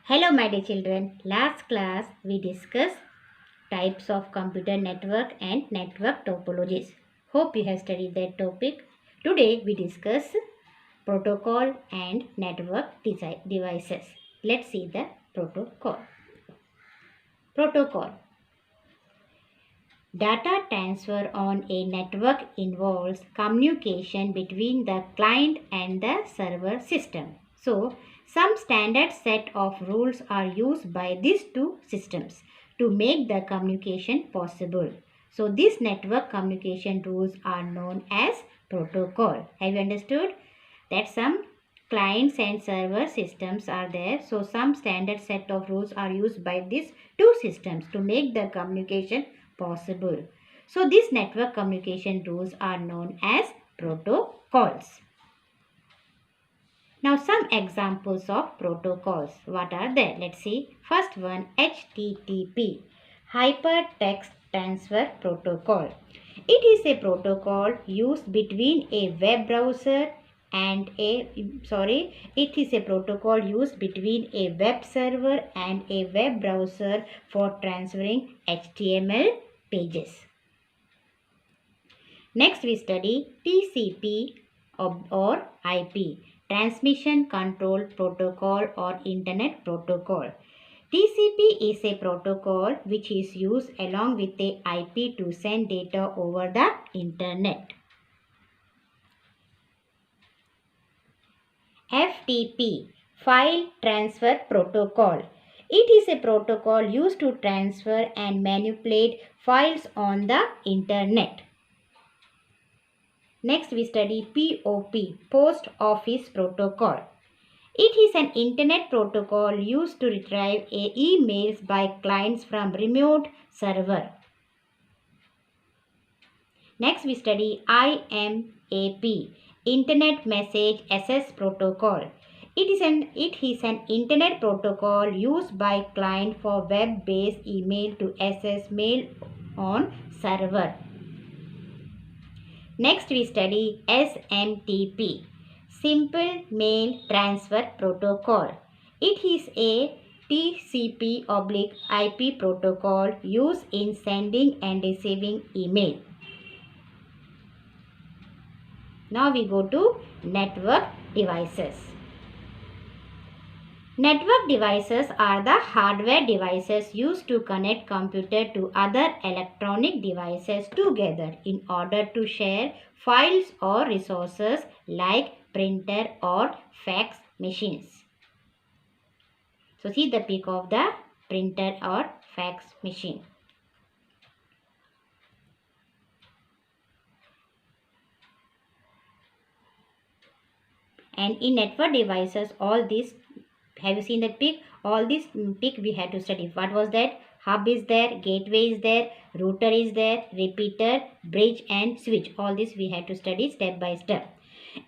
Hello my dear children, last class we discussed types of computer network and network topologies. Hope you have studied that topic. Today we discuss protocol and network devices. Let's see the protocol. Protocol. Data transfer on a network involves communication between the client and the server system. So, some standard set of rules are used by these two systems to make the communication possible. So, these network communication rules are known as protocol. Have you understood? That some clients and server systems are there. So, some standard set of rules are used by these two systems to make the communication possible. So these network communication rules are known as protocols. Now some examples of protocols. What are they? Let's see. First one, HTTP, Hypertext Transfer Protocol. It is a protocol used between a web browser and it is a protocol used between a web server and a web browser for transferring HTML pages. Next we study TCP or IP, Transmission Control Protocol or Internet Protocol. TCP is a protocol which is used along with the IP to send data over the internet. FTP, File Transfer Protocol. It is a protocol used to transfer and manipulate files on the internet. Next we study POP, Post Office Protocol. It is an internet protocol used to retrieve emails by clients from remote server. Next we study IMAP, Internet Message Access Protocol. It is an internet protocol used by client for web-based email to access mail on server. Next we study SMTP, Simple Mail Transfer Protocol. It is a TCP/IP protocol used in sending and receiving email. Now we go to network devices. Network devices are the hardware devices used to connect computer to other electronic devices together in order to share files or resources like printer or fax machines. So see the pic of the printer or fax machine. And in network devices, all these, have you seen that pic? All this pic we had to study. What was that? Hub is there, gateway is there, router is there, repeater, bridge and switch. All this we had to study step by step.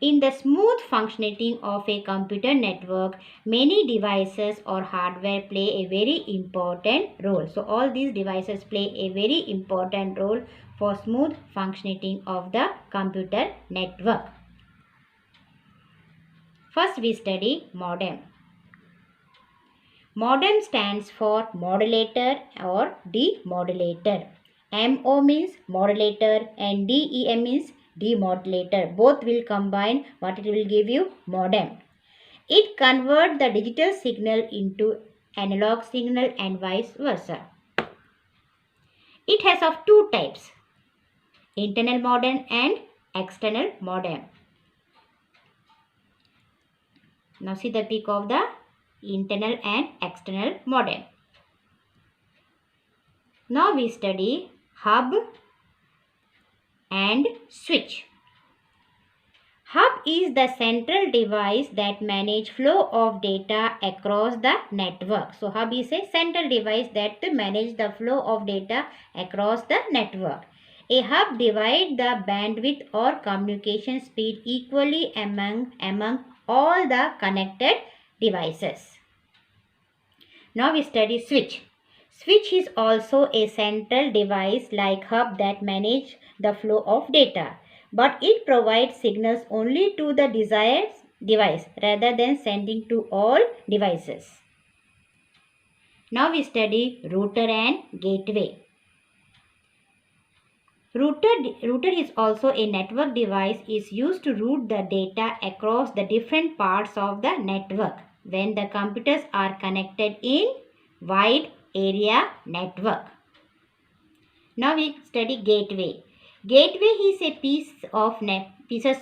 In the smooth functioning of a computer network, many devices or hardware play a very important role. So all these devices play a very important role for smooth functioning of the computer network. First we study modem. Modem stands for modulator or demodulator. MO means modulator and DEM means demodulator. Both will combine what it will give you, modem. It converts the digital signal into analog signal and vice versa. It has of two types, internal modem and external modem. Now see the pic of the internal and external modem. Now we study hub and switch. Hub is the central device that manages flow of data across the network. So hub is a central device that manages the flow of data across the network. A hub divides the bandwidth or communication speed equally among all the connected devices. Now we study switch. Switch is also a central device like hub that manages the flow of data, but it provides signals only to the desired device rather than sending to all devices. Now we study router and gateway. Router is also a network device is used to route the data across the different parts of the network when the computers are connected in wide area network. Now we study gateway. Gateway is a pieces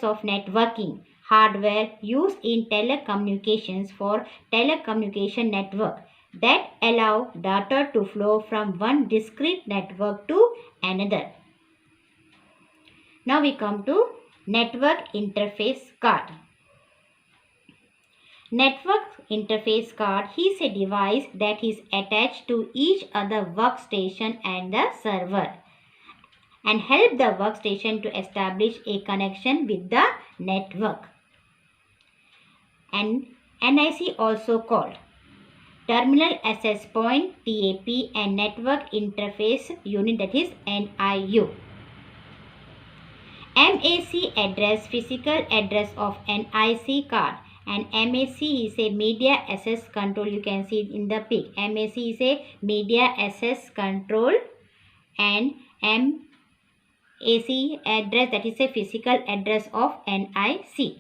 of networking hardware used in telecommunications for telecommunication network that allow data to flow from one discrete network to another. Now we come to network interface card. Network interface card is a device that is attached to each other workstation and the server and help the workstation to establish a connection with the network. And NIC also called Terminal Access Point TAP and Network Interface Unit, that is NIU. MAC address, physical address of NIC card, and MAC is a media access control. You can see it in the pic. MAC is a media access control and MAC address, that is a physical address of NIC.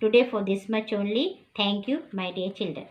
Today for this much only. Thank you, my dear children.